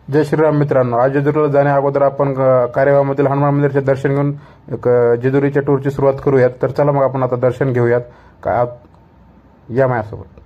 जय श्रीराम मित्रांनो, आज जेजुरीला जाण्या अगोदर आपण कार्यवामधील हनुमान मंदिराचे दर्शन घेऊन जेजुरीच्या टूरची सुरुवात करूयात। तर चला मग आपण आता दर्शन घेऊयात। काय या माझ्यासोबत।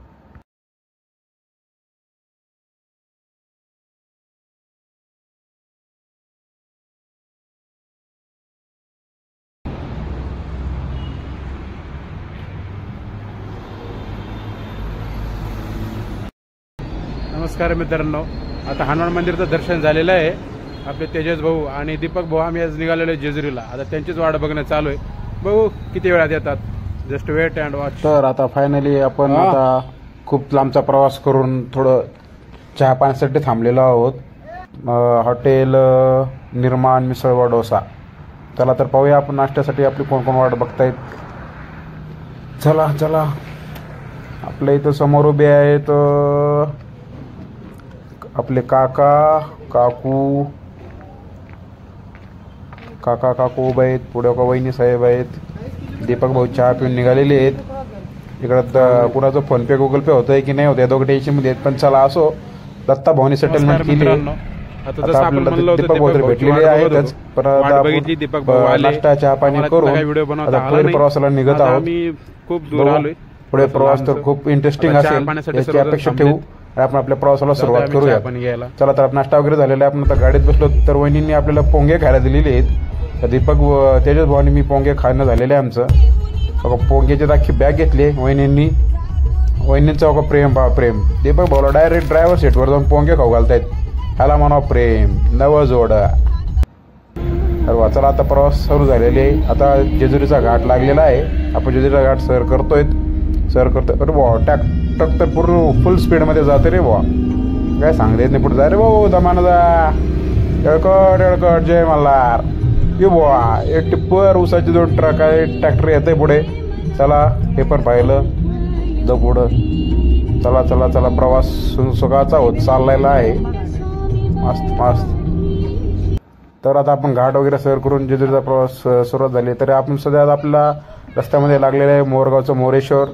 नमस्कार मित्रांनो, आता हनुमान मंदिराचं दर्शन झालेलं आहे। आपले तेजस भाऊ आणि दीपक भाऊ आम्ही आज निघालेलो आहे जेजुरीला। आता त्यांचीच वाट बघणं चालू आहे। भाऊ किती वेळात येतात? Just wait and watch. तर आता फायनली आपण आता खूप लांबचा प्रवास करून थोडं चहा पाण्यासाठी थांबलेलो आहोत। हॉटेल निर्माण मिसळ डोसा। चला तर पाहूया आपण नाश्त्यासाठी आपली कोण कोण वाट बघतायत। चला चला, आपल्या इथं समोर उभे आहेत आपले काका काकू उभे आहेत। पुढे का वहिनी साहेब आहेत। दीपक भाऊ चहा पिऊन निघालेले आहेत। इकडं कुणाचं फोन पे गुगल पे होतंय की नाही होतंय, दोघं टेन्शनमध्ये आहेत। पण चला असो, दत्ता भाऊनी सेटलमेंट केली। आता आपल्याला दीपक भाऊ भेटलेले आहेतच, पण नाश्ता चहा पाणी करून आता पुढे प्रवासाला निघत आहोत। खूप दूर आलोय। पुढे प्रवास तर खूप इंटरेस्टिंग असेल याची अपेक्षा ठेवू। आपण आपल्या प्रवासाला सुरुवात करूया। चला तर नाश्ता वगैरे झालेला आहे। आपण आता गाडीत बसलो तर वहिनींनी आपल्याला पोंगे खायला दिलेले आहेत। दीपक तेजस भाऊनी मी पोंगे खाणं झालेलं आहे आमचं। पोंग्याची अख्खी बॅग घेतली वहिनींनी। वहिनींचा का प्रेम प्रेम। दीपक भाऊला डायरेक्ट ड्रायव्हर सीटवर जाऊन पोंगे खाऊ घालतायत। ह्याला म्हणा प्रेम नव जोड। चला आता प्रवास सुरू झालेले आहे। आता जेजुरीचा घाट लागलेला आहे। आपण जेजुरीचा घाट सर करतोय। अरे भाऊ टक तर पूर्ण फुल स्पीडमध्ये जाते रे भाऊ, काय सांगता येत नाही। पुढे जा रे भाऊ, दमानं जा। एळकट जय मल्हार। ये बुवा एक टिप्पर उसाची 2 ट्रक आहे, ट्रॅक्टर येते पुढे। चला हे पण पाहिलं जाऊ पुढं। चला चला चला, प्रवास सुखाचा होत चाललेला आहे। मस्त मस्त। तर आता आपण घाट वगैरे सर करून जेजुरीचा प्रवास सुरुवात झाली। तरी आपण सध्या आपल्या रस्त्यामध्ये लागलेलं आहे मोरगावचं मोरेश्वर।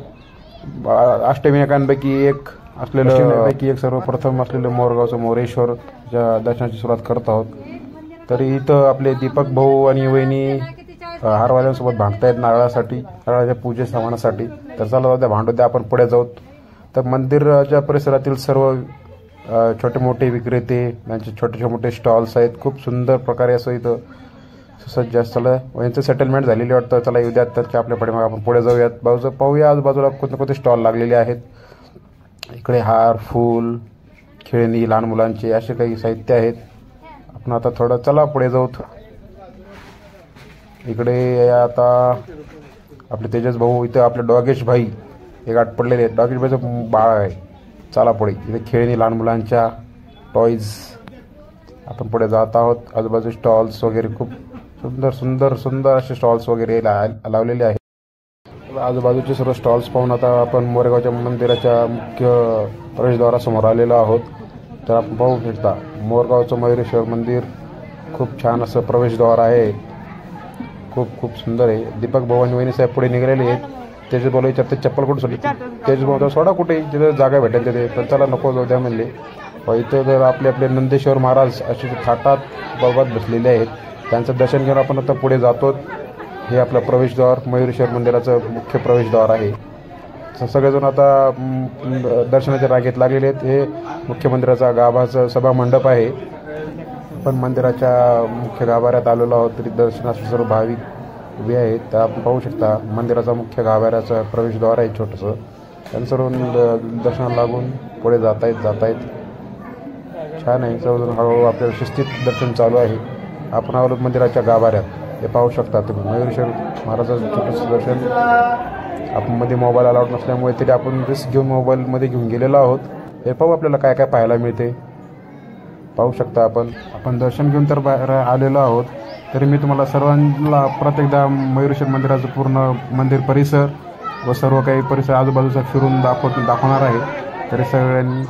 अष्टविनायकांपैकी एक असलेलं सर्वप्रथम असलेलं मोरगावचं मोरेश्वरच्या दर्शनाची सुरुवात करत आहोत। तरी इथं आपले दीपक भाऊ आणि वहिनी हारवाल्यांसोबत भांडतायत नारळासाठी, नारळाच्या पूजे सामानासाठी। तर चला जाऊ द्या, भांडू द्या, आपण पुढे जाऊ। तर मंदिराच्या परिसरातील सर्व छोटे मोठे विक्रेते, त्यांचे छोटे मोठे स्टॉल्स आहेत। खूप सुंदर प्रकारे असं इथं सुसज्ज असतं। यांचं सेटलमेंट झालेली वाटतं। चला येऊ द्यात तर आपल्या पाठीमागे आपण पुढे जाऊयात। बाजूला पाहूया आजूबाजूला कोणते स्टॉल लागलेले आहेत। इकडे हार, फूल, खेळणी, लहान मुलांचे असे काही साहित्य आहेत। आपण आता थोडं चला पुढे जाऊ। इकडे आता आपले तेजस भाऊ, इथं आपले डॉगेश भाई हे गाठ पडलेले आहेत। डॉगेश भाईचं बाळ आहे। चला पुढे, इथे खेळणी लहान मुलांच्या टॉईज। आपण पुढे जात आहोत। आजूबाजू स्टॉल्स वगैरे खूप सुंदर सुंदर सुंदर असे स्टॉल्स वगैरे लावलेले आहेत। आजूबाजूचे सर्व स्टॉल्स पाहून आता आपण मोरगावच्या मंदिराच्या मुख्य प्रवेशद्वारासमोर आलेलो आहोत। तर आपण पाहू शकता मोरगावचं मयुरेश्वर मंदिर खूप छान असं प्रवेशद्वार आहे। खूप खूप सुंदर आहे। दीपक भाऊ आणि वहिनी साहेब पुढे निघालेले आहेत। तेजस भाऊ विचारते चप्पल कुठे सोडली? तेजस भाऊ सोडा कुठे, तिथे जागा भेटेल तिथे। पण चला नको जाऊ द्या म्हणले। इथं जर आपले नंदेश्वर महाराज असे थाटात बघत बसलेले आहेत, त्यांचं दर्शन घेऊन आपण आता पुढे जातो। हे आपलं प्रवेशद्वार मयुरेश्वर मंदिराचं मुख्य प्रवेशद्वार आहे। सगळेजण आता दर्शनाच्या रांगेत लागलेले आहेत। हे मुख्य मंदिराचा गाभाचं सभा मंडप आहे। पण मंदिराच्या मुख्य गाभाऱ्यात आलेलो आहोत, तरी दर्शनासाठी सर्व भाविक उभे आहेत। तर आपण पाहू शकता मंदिराचा मुख्य गाभाऱ्याचा प्रवेशद्वार आहे छोटंसं। त्यांनी सर्व दर्शनाला लागून पुढे जात आहेत। छान आहे। सर्वजण हळूहळू आपल्याला शिस्तीत दर्शन चालू आहे। आपण आलो मंदिराच्या गाभाऱ्यात, हे पाहू शकता तुम्ही मयुरेश्वर महाराजाचं छोटंसं दर्शन। आपण मध्ये मोबाईल अलाउड नसल्यामुळे तरी आपण रिस्क घेऊन मोबाईलमध्ये घेऊन गेलेलो आहोत। हे पाहू आपल्याला काय काय पाहायला मिळते। पाहू शकता आपण दर्शन घेऊन तर बाहेर आलेलो आहोत। तरी मी तुम्हाला सर्वांना प्रत्येकदा मयुरेश्वर मंदिराचं पूर्ण मंदिर परिसर व सर्व काही परिसर आजूबाजूचा फिरून दाखवणार आहे। तरी सगळ्यांनी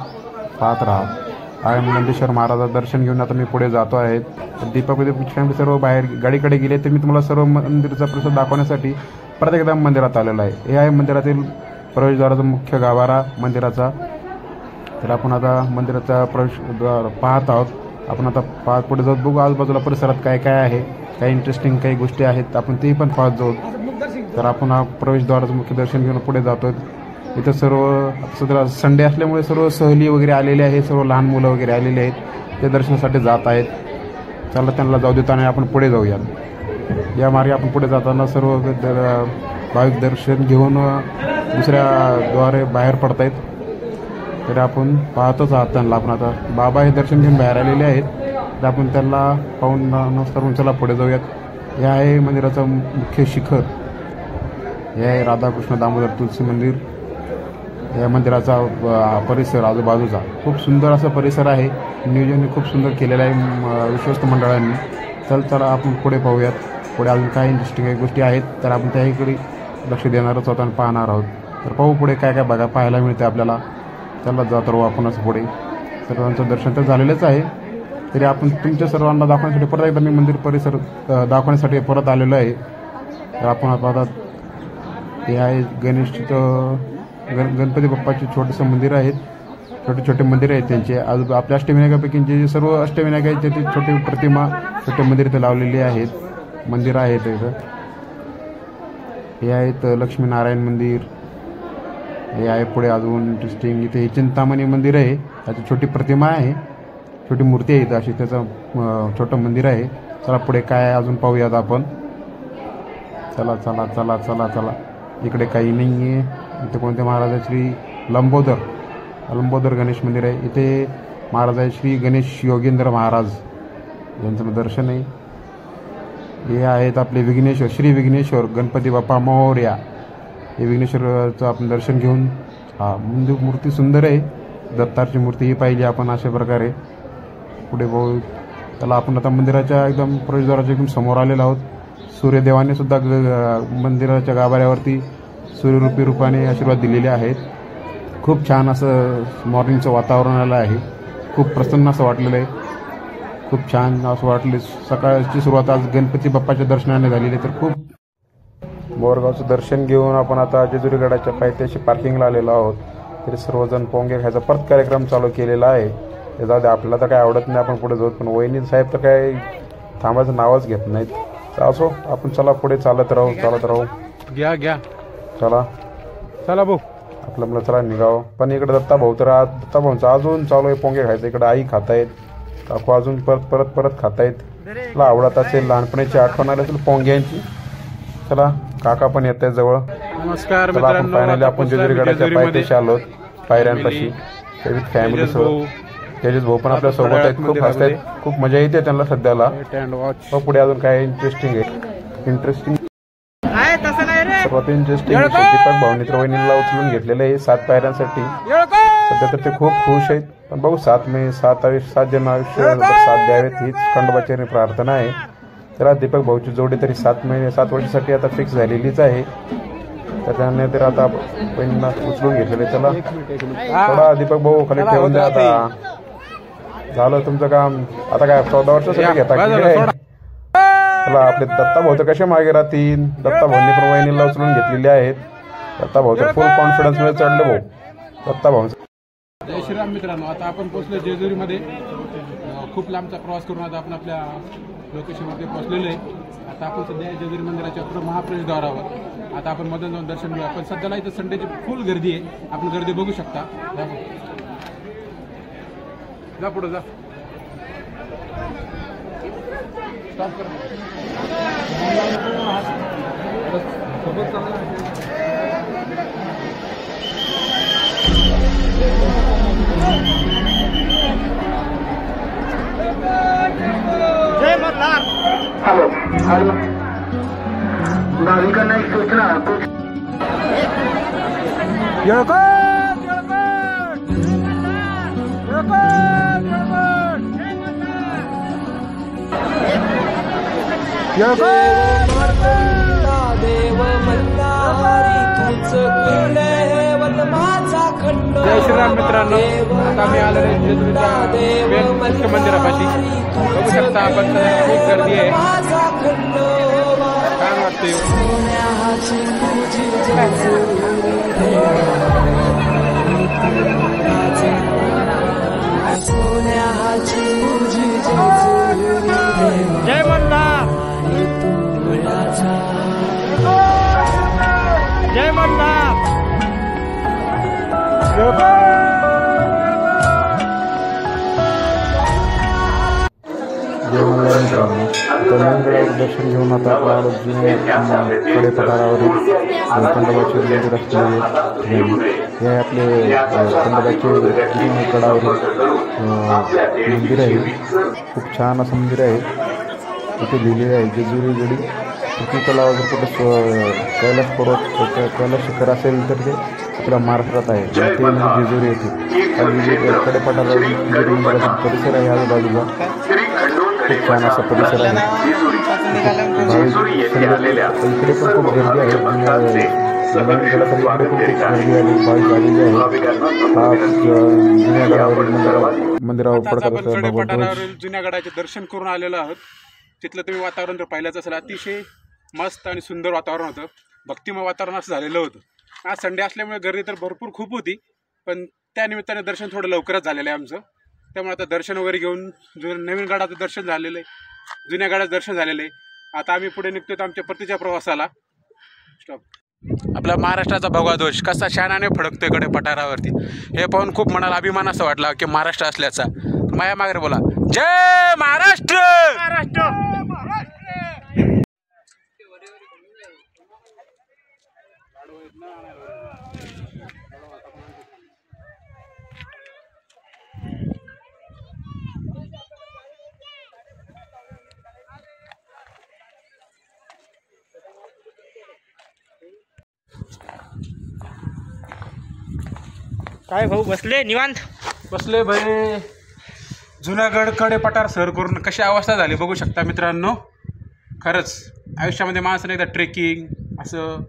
पाहत राहा। आणि नंदेश्वर महाराजाचं दर्शन घेऊन आता मी पुढे जातो आहे। दीपक फॅमिली सर्व बाहेर गाडीकडे गेले। तर मी तुम्हाला सर्व मंदिराचा परिसर दाखवण्यासाठी प्रत्येकदा मंदिरात आलेलो आहे। हे आहे मंदिरातील प्रवेशद्वाराचा मुख्य गाभारा मंदिराचा। तर आपण आता मंदिराचा प्रवेशद्वार पाहत आहोत। आपण आता पुढे जाऊ, बघू आजूबाजूला परिसरात काय काय आहे, काही इंटरेस्टिंग काही गोष्टी आहेत, आपण तेही पण पाहत जाऊ. तर आपण हा प्रवेशद्वाराचं मुख्य दर्शन घेऊन पुढे जातो. इथं सर्व सध्या संडे असल्यामुळे सर्व सहली वगैरे आलेले आहेत, सर्व लहान मुलं वगैरे आलेले आहेत, ते दर्शनासाठी जात आहेत. चला त्यांना जाऊ देतो आणि आपण पुढे जाऊया. या मार्गे आपण पुढे जाताना सर्व भाविक दर्शन घेऊन दुसऱ्या द्वारे बाहेर पडतायत. तर आपण पाहतच आहात त्यांना. आपण आता बाबा हे दर्शन घेऊन बाहेर आलेले आहेत, तर आपण त्यांना पाहून नमस्कार चला पुढे जाऊयात. हे आहे मंदिराचं मुख्य शिखर. हे आहे राधाकृष्ण दामोदर तुलसी मंदिर. या मंदिराचा परिसर आजूबाजूचा खूप सुंदर असा परिसर आहे. नियोजन खूप सुंदर केलेलं आहे विश्वस्त मंडळांनी. चला आपण पुढे पाहूयात. पुढे अजून काही इंटरेस्टिंग काही गोष्टी आहेत, तर आपण त्याकडे लक्ष देणारच आहोत आणि पाहणार आहोत. तर पाहू पुढे काय काय बघा पाहायला मिळते आपल्याला. चला जात राहू आपणच पुढे. सर्वांचं दर्शन तर झालेलंच आहे, तरी आपण तुमच्या सर्वांना दाखवण्यासाठी परत एकदा मी मंदिर परिसर दाखवण्यासाठी परत आलेलो आहे. तर आपण पाहतात हे आहे गणपती बाप्पाचे छोटेसं मंदिर आहेत. छोटे छोटे मंदिर आहेत त्यांचे. आपल्या अष्टविनायकापैकी जे सर्व अष्टविनायक आहेत त्याची छोटी प्रतिमा छोटे मंदिर इथे लावलेली आहेत. मंदिर आहेत इथं. हे आहेत लक्ष्मीनारायण मंदिर. हे आहे पुढे अजून इंटरेस्टिंग. इथे हे चिंतामणी मंदिर आहे, त्याची छोटी प्रतिमा आहे, छोटी मूर्ती आहे इथं अशी, त्याचं छोटं मंदिर आहे. चला पुढे काय आहे अजून पाहूयात आपण. चला चला चला चला चला. इकडे काही नाही आहे. इथे कोणते महाराज श्री लंबोदर गणेश मंदिर आहे. इथे महाराज आहे श्री गणेश योगेंद्र महाराज यांचं दर्शन आहे. हे आहेत आपले विघ्नेश्वर श्री विघ्नेश्वर गणपती बाप्पा मोरया. हे विघ्नेश्वरचं आपण दर्शन घेऊन मूर्ती सुंदर आहे. दत्ताची मूर्ती ही पाहिली आपण अशा प्रकारे. पुढे बघू. त्याला आपण आता मंदिराच्या एकदम प्रवेशद्वाराच्या एकदम समोर आलेलो आहोत. सूर्यदेवाने सुद्धा मंदिराच्या गाभाऱ्यावरती सूर्यरूपी रूपाने आशीर्वाद दिलेले आहेत. खूप छान असं मॉर्निंगचं वातावरण आलं आहे. खूप प्रसन्न असं वाटलेलं आहे. खूप छान असं वाटले. सकाळची सुरुवात आज गणपती बाप्पाच्या दर्शनाने झालेली. तर खूप मोरगावचं दर्शन घेऊन आपण आता जेजुरी गडाच्या पायथ्याशी पार्किंगला आलेलो आहोत. तरी सर्वजण पोंगे खायचा परत कार्यक्रम चालू केलेला आहे. ते जाऊ दे, आपल्याला तर काय आवडत नाही, आपण पुढे जाऊ. पण वहिनी साहेब तर काय थांबायचं नावच घेत नाहीत. असो आपण चला पुढे चालत राहू. घ्या चला भाऊ आपलं मला चला निघावं. पण इकडे दत्ता भाऊ भाऊंचं अजून चालू आहे पोंगे खायचं. इकडे आई खातायत, काकू अजून परत खातायत. तुला आवडत असेल, लहानपणीची आठवण आली असेल पोंग्यांची. चला काका पण येत आहेत जवळ. नमस्कार मित्रांनो. फायनली आपण जेजुरी गडाच्या पायथ्याशी आलोत, पायऱ्यांपाशी फॅमिली सोबत. तेजस भाऊ पण आपल्या सोबत आहेत. खूप हसतायत, खूप मजा येते त्यांना सध्याला. पुढे अजून काय इंटरेस्टिंग सर्वात इंटरेस्टिंग दीपक भाऊनी तर वहिनीला उचलून घेतलेलं आहे 7 पायऱ्यांसाठी. सध्या तर ते खूप खुश आहेत. पण बघू 7 जन्म आयुष्य साथ द्यावेत हीच खंडोबाची प्रार्थना आहे. तर दीपक भाऊची जोडी तरी 7 वर्षासाठी आता फिक्स झालेलीच आहे. तर त्याने तर आता बहिणीला उचलून घेतलेले. चला थोडा दीपक भाऊ खाली ठेवून द्या. आता झालं तुमचं काम. आता काय 14 वर्षासाठी घेता की काय? चला आपले दत्ता भाऊ तर कसे मागे राहतील. दत्ता भाऊंनी पण वहिनीला उचलून घेतलेले आहेत. दत्ता भाऊ तर फुल कॉन्फिडन्स मध्ये चढले भाऊ. दत्ता भाऊ. जय श्रीराम मित्रांनो. आता आपण पोहोचलो जेजुरीमध्ये. खूप लांबचा प्रवास करून आता आपण आपल्या लोकेशनमध्ये पोहोचलेलो आहे. आता आपण सध्या जेजुरी मंदिराच्या महाप्रवेशद्वारावर. आता आपण मधून जाऊन दर्शन घेऊया. पण सध्याला इथं संडेची फुल गर्दी आहे. आपण गर्दी बघू शकता. जा पुढे जा. स्टॉप कर. जय मल्हार. हेलो नाविकांना एक सूचना. देव मल्हारी तुझ माझा खंड. जय श्रीराम मित्रांनो. आता आम्ही आलो जेजुरीच्या मुख्य मंदिरापाशी. बघू शकता आपण खूप गर्दी आहे. काय वाटते सोन्याची जय मल्हार मित्रांनो, तर नंदगडावर दर्शन घेऊन आता आपला आलो जुन्या कडे पठारावरील खंडोबाचे मंदिर असलेले ठिकाणी. हे आपले खंडोबाचे जुन्या गडावरील मंदिर आहे. खूप छान असं मंदिर आहे. तिथे लिहिलेले आहे जेजुरी गडी पृथ्वी तलावावर कुठं कैलास पर्वत कैलास शिखर असेल तर ते आपल्या महाराष्ट्रात आहे. ते म्हणजे जेजुरी येथे कडेपठारावरील मंदिराचा परिसर आहे. आजूबाजूला खूप छान असा परिसर आहे. इकडे पण खूप गर्दी आहे. नवीन गडासाठी इकडे पण खूप गर्दी आली भाविक आलेली आहे. हा जुन्या गडावरील मंदिरावर पडतात. जुन्या गडाचे दर्शन करून आलेलो आहोत. तिथलं तुम्ही वातावरण जर पाहिलंच असेल, अतिशय मस्त आणि सुंदर वातावरण होतं. भक्तिमय वातावरण असं झालेलं होतं. आज संडे असल्यामुळे गर्दी तर भरपूर खूप होती, पण त्या निमित्ताने दर्शन थोडं लवकरच झालेलं आहे आमचं. त्यामुळे आता दर्शन वगैरे घेऊन नवीन गडाचं दर्शन झालेलं आहे, जुन्या गडाचं दर्शन झालेलं आहे. आता आम्ही पुढे निघतोय आमच्या परतीच्या प्रवासाला. स्टॉप. आपला महाराष्ट्राचा भगवा ध्वज कसा शानाने फडकतोय कडे पठारावरती, हे पाहून खूप मनाला अभिमान असं वाटला की महाराष्ट्र असल्याचा. माया मागे बोला, जय महाराष्ट्र. काय भाऊ बसले निवांत? बसले भाई. जुनागड कडे पठार सर करून कशी अवस्था झाली बघू शकता मित्रांनो. खरंच आयुष्यामध्ये माणसाने एकदा ट्रेकिंग असं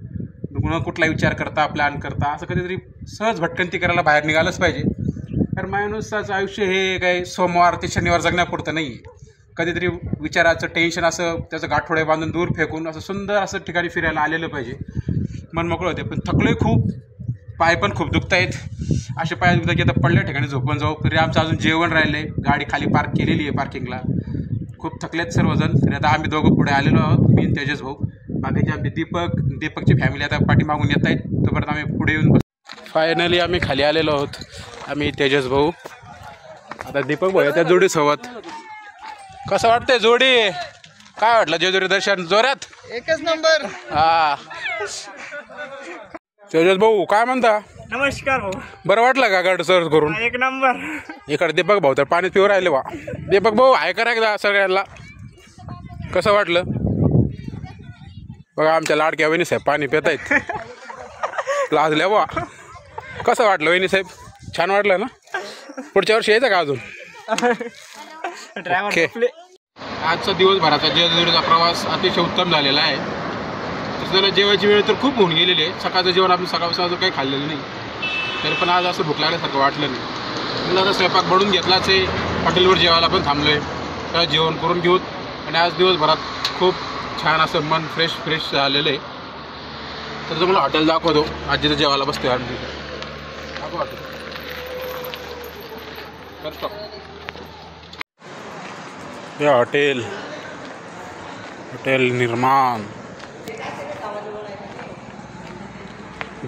न कुठला विचार करता प्लॅन करता असं कधीतरी सहज भटकंती करायला बाहेर निघालंच पाहिजे. कारण माणसाचं आयुष्य हे काही सोमवार ते शनिवार जगण्यापुरतं नाही आहे. कधीतरी विचाराचं टेन्शन असं त्याचं गाठोडे बांधून दूर फेकून असं सुंदर असं ठिकाणी फिरायला आलेलं पाहिजे. मन मोकळं होते. पण थकलोय खूप, पाय पण खूप दुखत आहेत. असे पाय दुखतात की आता पडल्या ठिकाणी झोपून जाऊ. तरी आमचं अजून जेवण राहिलं आहे. गाडी खाली पार्क केलेली आहे पार्किंगला. खूप थकलेत सर्वजण. तरी आता आम्ही दोघं पुढे आलेलो आहोत, मी तेजस भाऊ. बाकीचे आमचे दीपकची फॅमिली आता पाठीमागून येत आहेत. तोपर्यंत आम्ही पुढे येऊन फायनली आम्ही खाली आलेलो आहोत. आम्ही तेजस भाऊ, आता दीपक भाऊ त्या जोडीसोबत. कसं वाटतंय जोडी? काय वाटलं जेजुरी दर्शन? जोरात एकच नंबर. हा तेजस भाऊ काय म्हणता? नमस्कार भाऊ. बरं वाटलं का गड सर करून? एक नंबर. इकडे दीपक भाऊ तर पाणी पिऊ राहिले वा. दीपक भाऊ आहे करा एकदा सगळ्यांना, कसं वाटलं? बघा आमच्या लाडक्या वहिनी साहेब पाणी पित आहेत. लाजल्या वा. कसं वाटलं वहिनी साहेब? छान वाटलं ना? पुढच्या वर्षी यायचं का अजून? ओके. आजचा दिवसभराचा जेजुरीचा प्रवास अतिशय उत्तम झालेला आहे. तसं जेवायची वेळ तर खूप होऊन गेलेली आहे. सकाळचं जेवण आम्ही सकाळपासून अजून काही खाल्लेलं नाही, तरी पण आज असं भूक लागल्यासारखं वाटलं नाही. मुलाचा स्वयंपाक बनवून घेतलाच आहे. हॉटेलवर जेवायला पण थांबलो आहे, तर जेवण करून घेऊ. आणि आज दिवसभरात खूप छान असं मन फ्रेश झालेलं आहे. तर तुम्हाला हॉटेल दाखवतो. आज जिथं जेवायला बसतो आम्ही दाखव हॉटेल. हे हॉटेल निर्माण.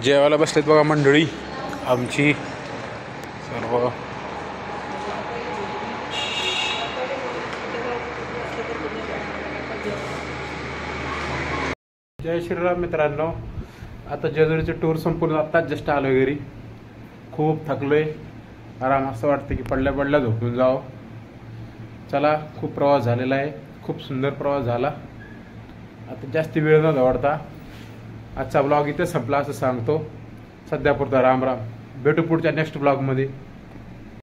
जेवायला बसलेत बघा मंडळी आमची सर्व. जय श्रीराम मित्रांनो. आता जेजुरीचे टूर संपूर्ण आत्ताच जस्ट आलो घरी. खूप थकलोय. आराम असं वाटतं की पडल्या झोपून जावं. चला, खूप प्रवास झालेला आहे. खूप सुंदर प्रवास झाला. आता जास्ती वेळ न दवडता आजचा ब्लॉग इथे संपला असं सांगतो. सध्यापुरता राम राम. भेटू पुढच्या नेक्स्ट ब्लॉगमध्ये.